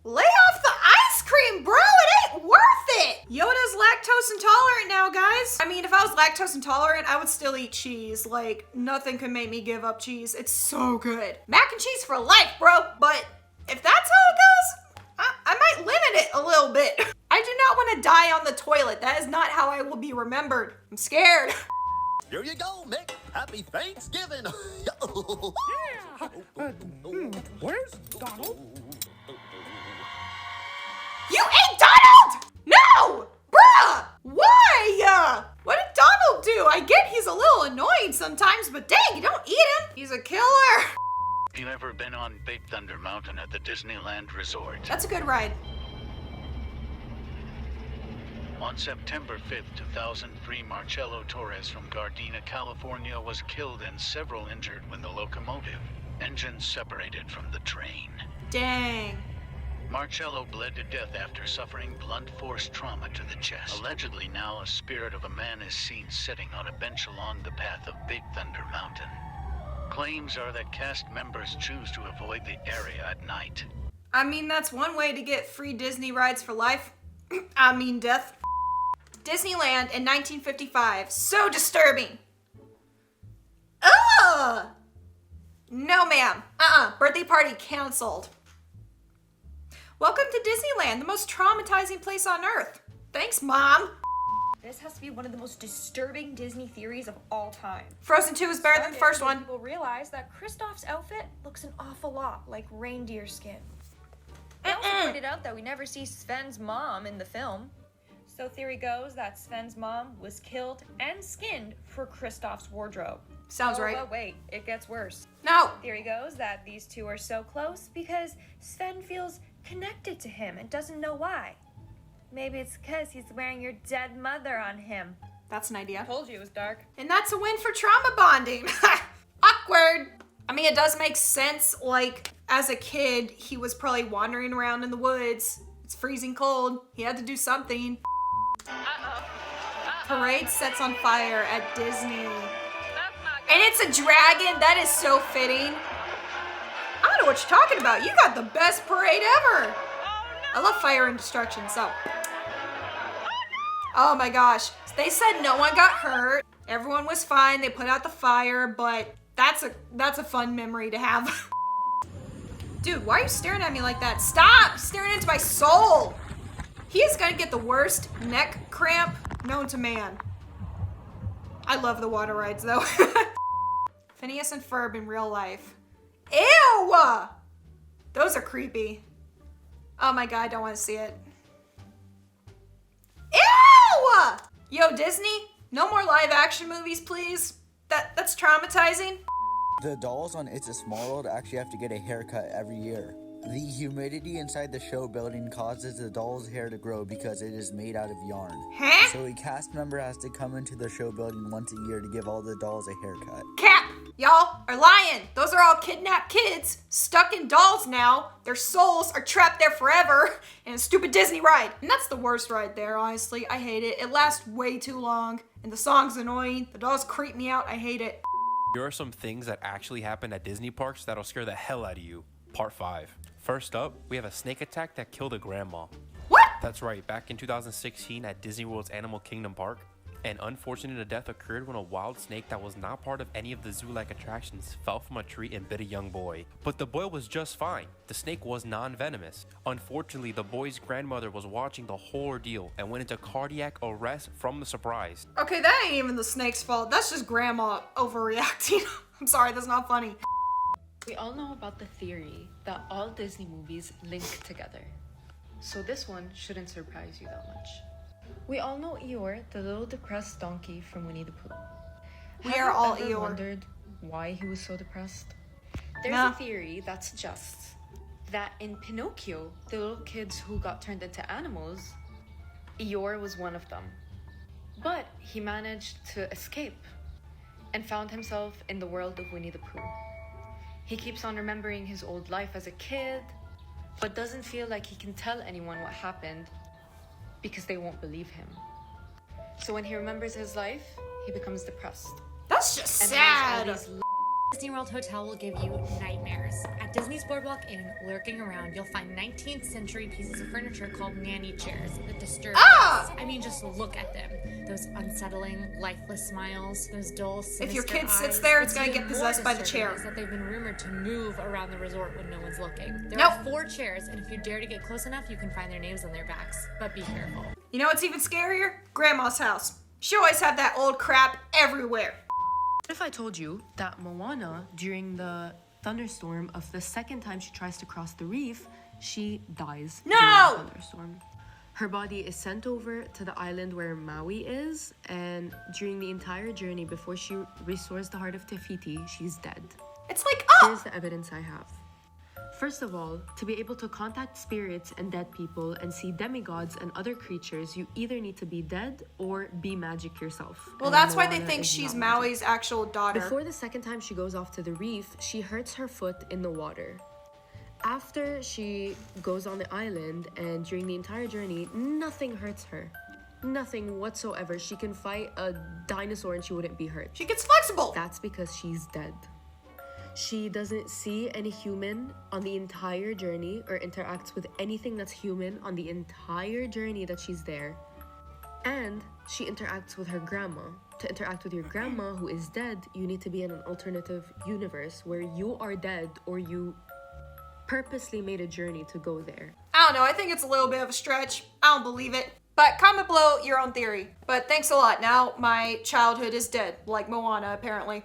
Lay off the ice cream, bro. It ain't worth it. Yoda's lactose intolerant now, guys. I mean, if I was lactose intolerant, I would still eat cheese. Like, nothing could make me give up cheese. It's so good. Mac and cheese for life, bro. But if that's how it goes, I might limit it a little bit. I do not want to die on the toilet. That is not how I will be remembered. I'm scared. Here you go, Mick. Happy Thanksgiving. Where's Donald? You ate Donald? No! Bruh! Why? What did Donald do? I get he's a little annoying sometimes, but dang, you don't eat him. He's a killer. You ever been on Big Thunder Mountain at the Disneyland Resort? That's a good ride. On September 5th, 2003, Marcello Torres from Gardena, California was killed and several injured when the locomotive engine separated from the train. Dang. Marcello bled to death after suffering blunt force trauma to the chest. Allegedly now a spirit of a man is seen sitting on a bench along the path of Big Thunder Mountain. Claims are that cast members choose to avoid the area at night. I mean, that's one way to get free Disney rides for life. I mean, death. Disneyland in 1955. So disturbing. Ugh! No, ma'am. Birthday party canceled. Welcome to Disneyland, the most traumatizing place on earth. Thanks, Mom. This has to be one of the most disturbing Disney theories of all time. Frozen 2 is better than the first one. People realize that Kristoff's outfit looks an awful lot like reindeer skin. They also pointed out that we never see Sven's mom in the film. So theory goes that Sven's mom was killed and skinned for Kristoff's wardrobe. Sounds right. But wait, it gets worse. No. Theory goes that these two are so close because Sven feels connected to him and doesn't know why. Maybe it's because he's wearing your dead mother on him. That's an idea. Told you it was dark. And that's a win for trauma bonding. Awkward. I mean, it does make sense. Like, as a kid, he was probably wandering around in the woods. It's freezing cold. He had to do something. Parade sets on fire at Disney. And it's a dragon. That is so fitting. I don't know what you're talking about. You got the best parade ever. I love fire and destruction, so. Oh my gosh. They said no one got hurt. Everyone was fine. They put out the fire, but that's a fun memory to have. Dude, why are you staring at me like that? Stop staring into my soul. He is gonna get the worst neck cramp known to man. I love the water rides though. Phineas and Ferb in real life. Ew! Those are creepy. Oh my god, I don't want to see it. Ew! Yo, Disney, no more live action movies, please. That's traumatizing. The dolls on It's a Small World actually have to get a haircut every year. The humidity inside the show building causes the doll's hair to grow because it is made out of yarn. Huh? So a cast member has to come into the show building once a year to give all the dolls a haircut. Cap! Y'all are lying. Those are all kidnapped kids stuck in dolls now. Their souls are trapped there forever in a stupid Disney ride. And that's the worst ride there, honestly. I hate it. It lasts way too long. And the song's annoying. The dolls creep me out. I hate it. Here are some things that actually happen at Disney parks that'll scare the hell out of you. Part 5. First up, we have a snake attack that killed a grandma. What? That's right, back in 2016 at Disney World's Animal Kingdom Park, an unfortunate death occurred when a wild snake that was not part of any of the zoo-like attractions fell from a tree and bit a young boy. But the boy was just fine. The snake was non-venomous. Unfortunately, the boy's grandmother was watching the whole ordeal and went into cardiac arrest from the surprise. Okay, that ain't even the snake's fault. That's just grandma overreacting. I'm sorry, that's not funny. We all know about the theory that all Disney movies link together. So this one shouldn't surprise you that much. We all know Eeyore, the little depressed donkey from Winnie the Pooh. We are all Have you ever Eeyore. wondered why he was so depressed? There's Nah. a theory that suggests that in Pinocchio, the little kids who got turned into animals, Eeyore was one of them. But he managed to escape and found himself in the world of Winnie the Pooh. He keeps on remembering his old life as a kid, but doesn't feel like he can tell anyone what happened because they won't believe him. So when he remembers his life, he becomes depressed. That's just And has all sad. these Disney World Hotel will give you nightmares. At Disney's Boardwalk Inn, lurking around, you'll find 19th century pieces of furniture called Nanny Chairs that disturb us. I mean, just look at them. Those unsettling, lifeless smiles, those dull, sinister If your kid eyes. sits there, it's gonna even get more possessed by the disturbing chair. is that they've been rumored to move around the resort when no one's looking. There Nope. are 4 chairs, and if you dare to get close enough, you can find their names on their backs. But be careful. You know what's even scarier? Grandma's house. She always had that old crap everywhere. What if I told you that Moana, during the thunderstorm of the second time she tries to cross the reef, she dies No! during the thunderstorm. Her body is sent over to the island where Maui is, and during the entire journey before she restores the heart of Te Fiti, she's dead. It's like, Here's the evidence I have. First of all, to be able to contact spirits and dead people and see demigods and other creatures, you either need to be dead or be magic yourself. well, And that's why they Moana think is she's not magic. Maui's actual daughter. Before the second time she goes off to the reef, she hurts her foot in the water. After she goes on the island and during the entire journey, nothing hurts her. Nothing whatsoever. She can fight a dinosaur and she wouldn't be hurt. She gets flexible. That's because she's dead. She doesn't see any human on the entire journey or interacts with anything that's human on the entire journey that she's there. And she interacts with her grandma. To interact with your grandma who is dead, you need to be in an alternative universe where you are dead or you purposely made a journey to go there. I don't know, I think it's a little bit of a stretch. I don't believe it. But comment below your own theory. But thanks a lot. Now my childhood is dead, like Moana apparently.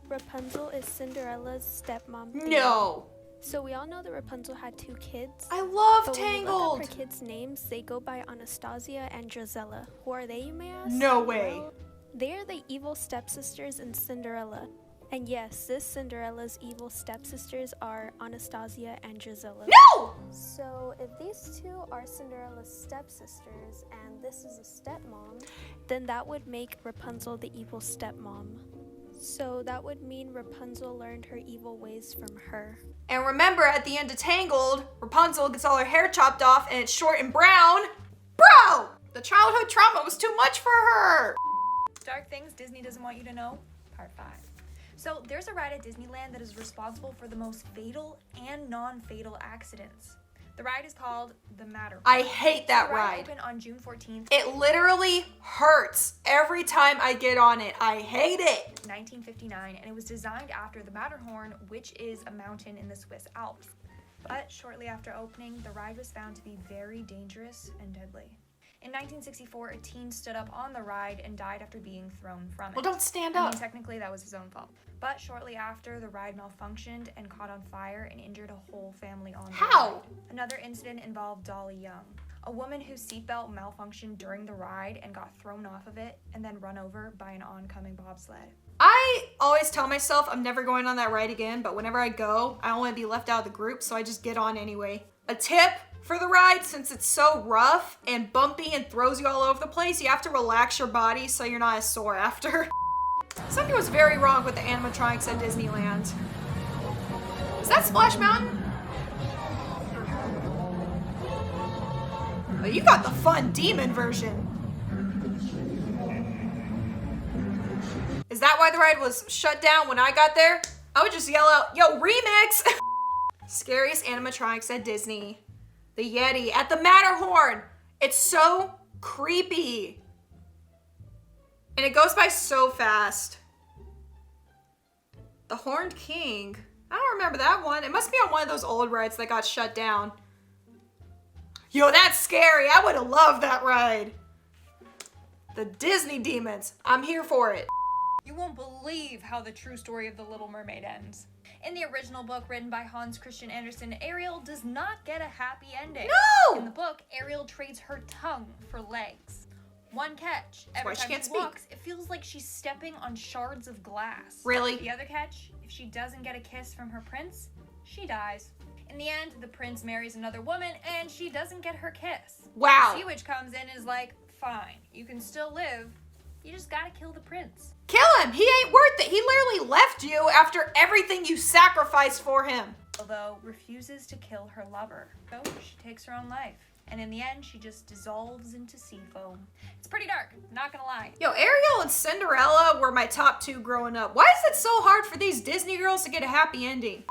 Rapunzel is Cinderella's stepmom. No. So we all know that Rapunzel had 2 kids. I love But when you look Tangled. up her kids' names, they go by Anastasia and Drizella. Who are they, you may ask? No way. Well, they are the evil stepsisters in Cinderella. And yes, this Cinderella's evil stepsisters are Anastasia and Drizella. No! So if these 2 are Cinderella's stepsisters and this is a stepmom, then that would make Rapunzel the evil stepmom. So that would mean Rapunzel learned her evil ways from her. And remember, at the end of Tangled, Rapunzel gets all her hair chopped off and it's short and brown. Bro! The childhood trauma was too much for her. Dark things Disney doesn't want you to know, part 5. So there's a ride at Disneyland that is responsible for the most fatal and non-fatal accidents. The ride is called the Matterhorn. I hate that The ride ride. opened on June 14th, It literally hurts every time I get on it. I hate it. 1959, and it was designed after the Matterhorn, which is a mountain in the Swiss Alps. But shortly after opening, the ride was found to be very dangerous and deadly. In 1964, a teen stood up on the ride and died after being thrown from it. Well, don't stand I up. mean, technically, that was his own fault. But shortly after, the ride malfunctioned and caught on fire and injured a whole family on the How? ride. Another incident involved Dolly Young, a woman whose seatbelt malfunctioned during the ride and got thrown off of it and then run over by an oncoming bobsled. I always tell myself I'm never going on that ride again, but whenever I go, I don't want to be left out of the group, so I just get on anyway. A tip for the ride, since it's so rough and bumpy and throws you all over the place, you have to relax your body so you're not as sore after. Something was very wrong with the animatronics at Disneyland. Is that Splash Mountain? Oh, you got the fun demon version. Is that why the ride was shut down when I got there? I would just yell out, yo, remix! Scariest animatronics at Disney. The Yeti at the Matterhorn. It's so creepy. And it goes by so fast. The Horned King. I don't remember that one. It must be on one of those old rides that got shut down. Yo, that's scary. I would have loved that ride. The Disney Demons. I'm here for it. You won't believe how the true story of The Little Mermaid ends. In the original book written by Hans Christian Andersen, Ariel does not get a happy ending. No! In the book, Ariel trades her tongue for legs. One catch, every why she time can't she speak. walks, it feels like she's stepping on shards of glass. Really? The other catch, if she doesn't get a kiss from her prince, she dies. In the end, the prince marries another woman and she doesn't get her kiss. Wow. The Sea Witch comes in and is like, fine, you can still live, you just gotta kill the prince. Kill him. He ain't worth it. He literally left you after everything you sacrificed for him. Although refuses to kill her lover. So she takes her own life. and in the end, she just dissolves into sea foam. It's pretty dark, not gonna lie. Yo, Ariel and Cinderella were my top 2 growing up. Why is it so hard for these Disney girls to get a happy ending?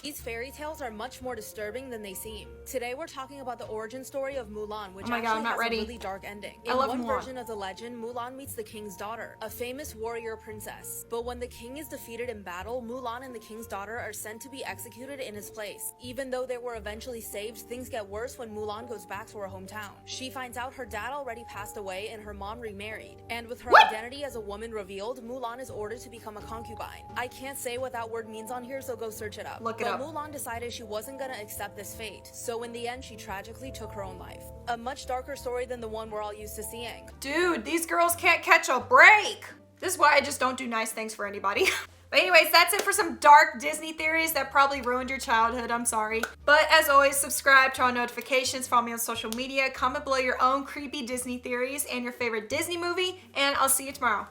These fairy tales are much more disturbing than they seem. Today we're talking about the origin story of Mulan, which God, I'm actually not has ready. a really dark ending. I In love one Mulan. version of the legend, Mulan meets the king's daughter, a famous warrior princess. But when the king is defeated in battle, Mulan and the king's daughter are sent to be executed in his place. Even though they were eventually saved, things get worse when Mulan goes back to her hometown. She finds out her dad already passed away and her mom remarried. And with her identity as a woman revealed, Mulan is ordered to become a concubine. I can't say what that word means on here, so go search it up. Look it but up. Mulan decided she wasn't gonna accept this fate, so in the end she tragically took her own life. A much darker story than the one we're all used to seeing. Dude, these girls can't catch a break. This is why I just don't do nice things for anybody. But anyways, that's it for some dark Disney theories that probably ruined your childhood. I'm sorry. But as always, subscribe, turn on notifications, follow me on social media, comment below your own creepy Disney theories and your favorite Disney movie, and I'll see you tomorrow.